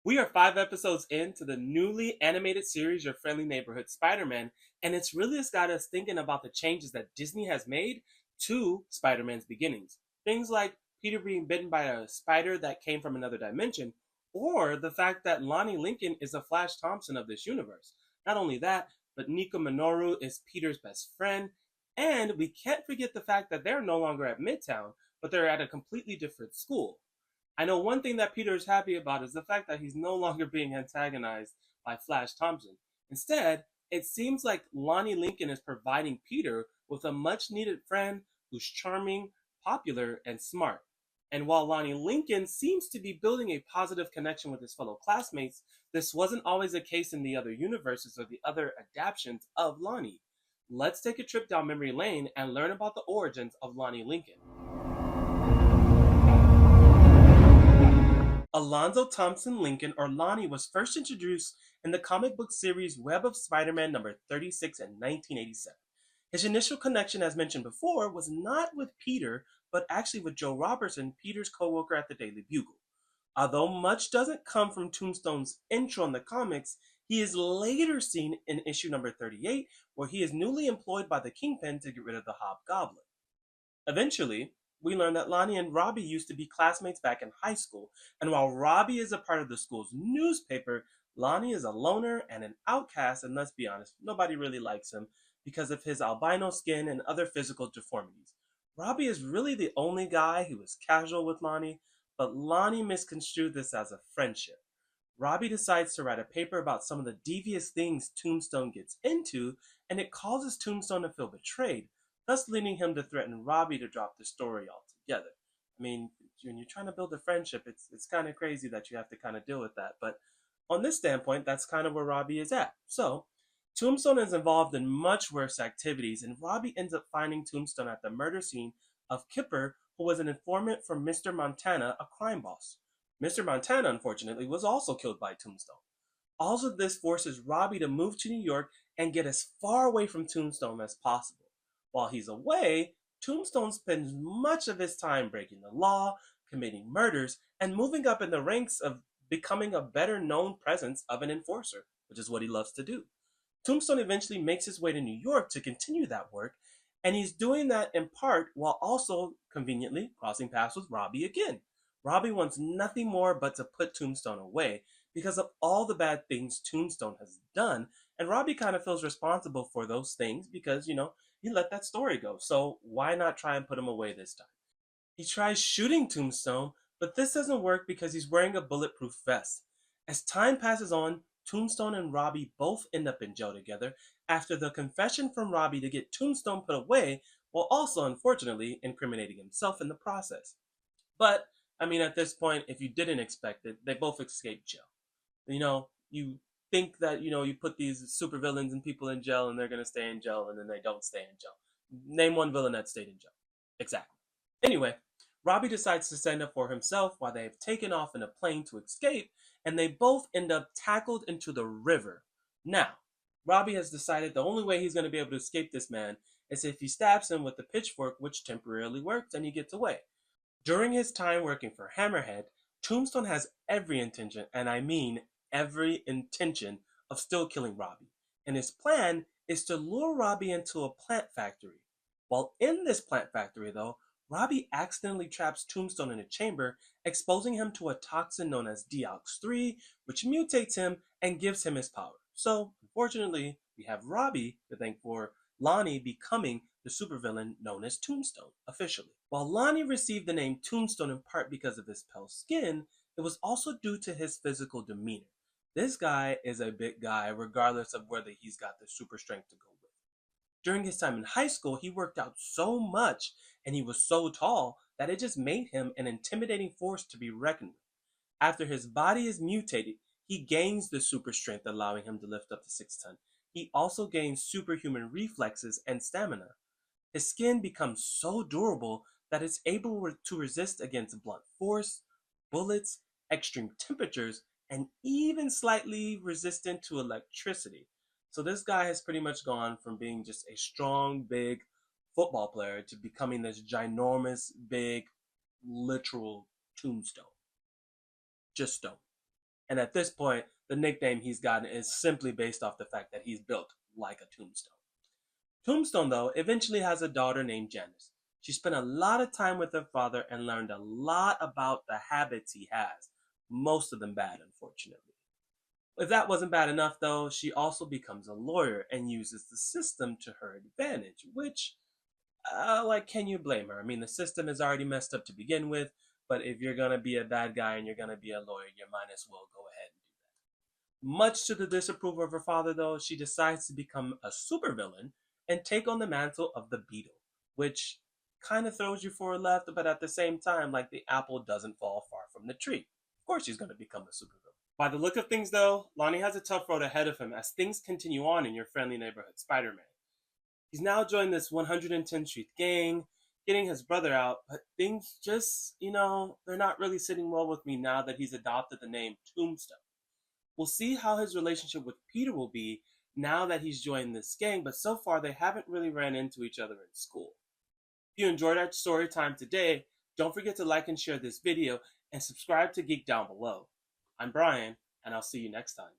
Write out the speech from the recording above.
We are 5 episodes into the newly animated series Your Friendly Neighborhood Spider-Man, and it's really just got us thinking about the changes that Disney has made to Spider-Man's beginnings. Things like Peter being bitten by a spider that came from another dimension, or the fact that Lonnie Lincoln is the Flash Thompson of this universe. Not only that, but Nico Minoru is Peter's best friend, and we can't forget the fact that they're no longer at Midtown, but they're at a completely different school. I know one thing that Peter is happy about is the fact that he's no longer being antagonized by Flash Thompson. Instead, it seems like Lonnie Lincoln is providing Peter with a much needed friend who's charming, popular, and smart. And while Lonnie Lincoln seems to be building a positive connection with his fellow classmates, this wasn't always the case in the other universes or the other adaptations of Lonnie. Let's take a trip down memory lane and learn about the origins of Lonnie Lincoln. Alonzo Thompson Lincoln, or Lonnie, was first introduced in the comic book series Web of Spider-Man number 36 in 1987. His initial connection, as mentioned before, was not with Peter, but actually with Joe Robertson, Peter's co-worker at the Daily Bugle. Although much doesn't come from Tombstone's intro in the comics, he is later seen in issue number 38, where he is newly employed by the Kingpin to get rid of the Hobgoblin. Eventually, we learn that Lonnie and Robbie used to be classmates back in high school, and while Robbie is a part of the school's newspaper, Lonnie is a loner and an outcast, and let's be honest, nobody really likes him because of his albino skin and other physical deformities. Robbie is really the only guy who is casual with Lonnie, but Lonnie misconstrued this as a friendship. Robbie decides to write a paper about some of the devious things Tombstone gets into, and it causes Tombstone to feel betrayed, thus leading him to threaten Robbie to drop the story altogether. I mean, when you're trying to build a friendship, it's kind of crazy that you have to kind of deal with that. But on this standpoint, that's kind of where Robbie is at. So, Tombstone is involved in much worse activities, and Robbie ends up finding Tombstone at the murder scene of Kipper, who was an informant for Mr. Montana, a crime boss. Mr. Montana, unfortunately, was also killed by Tombstone. All of this forces Robbie to move to New York and get as far away from Tombstone as possible. While he's away, Tombstone spends much of his time breaking the law, committing murders, and moving up in the ranks of becoming a better known presence of an enforcer, which is what he loves to do. Tombstone eventually makes his way to New York to continue that work, and he's doing that in part while also conveniently crossing paths with Robbie again. Robbie wants nothing more but to put Tombstone away because of all the bad things Tombstone has done, and Robbie kind of feels responsible for those things because, he let that story go. So why not try and put him away this time? He tries shooting Tombstone, but this doesn't work because he's wearing a bulletproof vest. As time passes on, Tombstone and Robbie both end up in jail together after the confession from Robbie to get Tombstone put away, while also unfortunately incriminating himself in the process. But, I mean, at this point, if you didn't expect it, they both escaped jail. You think that, you put these supervillains and people in jail and they're going to stay in jail, and then they don't stay in jail. Name one villain that stayed in jail. Exactly. Anyway, Robbie decides to stand up for himself while they have taken off in a plane to escape, and they both end up tackled into the river. Now, Robbie has decided the only way he's going to be able to escape this man is if he stabs him with the pitchfork, which temporarily works, and he gets away. During his time working for Hammerhead, Tombstone has every intention, and I mean every intention, of still killing Robbie. And his plan is to lure Robbie into a plant factory. While in this plant factory, though, Robbie accidentally traps Tombstone in a chamber, exposing him to a toxin known as Deox 3, which mutates him and gives him his power. So, unfortunately, we have Robbie to thank for Lonnie becoming the supervillain known as Tombstone, officially. While Lonnie received the name Tombstone in part because of his pale skin, it was also due to his physical demeanor. This guy is a big guy, regardless of whether he's got the super strength to go with. During his time in high school, he worked out so much and he was so tall that it just made him an intimidating force to be reckoned with. After his body is mutated, he gains the super strength, allowing him to lift up to 6 tons. He also gains superhuman reflexes and stamina. His skin becomes so durable that it's able to resist against blunt force, bullets, extreme temperatures, and even slightly resistant to electricity. So this guy has pretty much gone from being just a strong, big football player to becoming this ginormous, big, literal tombstone. Just stone. And at this point, the nickname he's gotten is simply based off the fact that he's built like a tombstone. Tombstone, though, eventually has a daughter named Janice. She spent a lot of time with her father and learned a lot about the habits he has, most of them bad, unfortunately. If that wasn't bad enough, though, she also becomes a lawyer and uses the system to her advantage, which, can you blame her? I mean, the system is already messed up to begin with, but if you're gonna be a bad guy and you're gonna be a lawyer, you might as well go ahead and do that. Much to the disapproval of her father, though, she decides to become a supervillain and take on the mantle of the Beetle, which kind of throws you for a left, but at the same time, like the apple doesn't fall far from the tree. Of course, she's going to become a supervillain. By the look of things, though, Lonnie has a tough road ahead of him as things continue on in your friendly neighborhood Spider-Man. He's now joined this 110th Street gang, getting his brother out, but things just, they're not really sitting well with me now that he's adopted the name Tombstone. We'll see how his relationship with Peter will be now that he's joined this gang, but so far they haven't really ran into each other in school. If you enjoyed our story time today, don't forget to like and share this video and subscribe to Geek down below. I'm Brian, and I'll see you next time.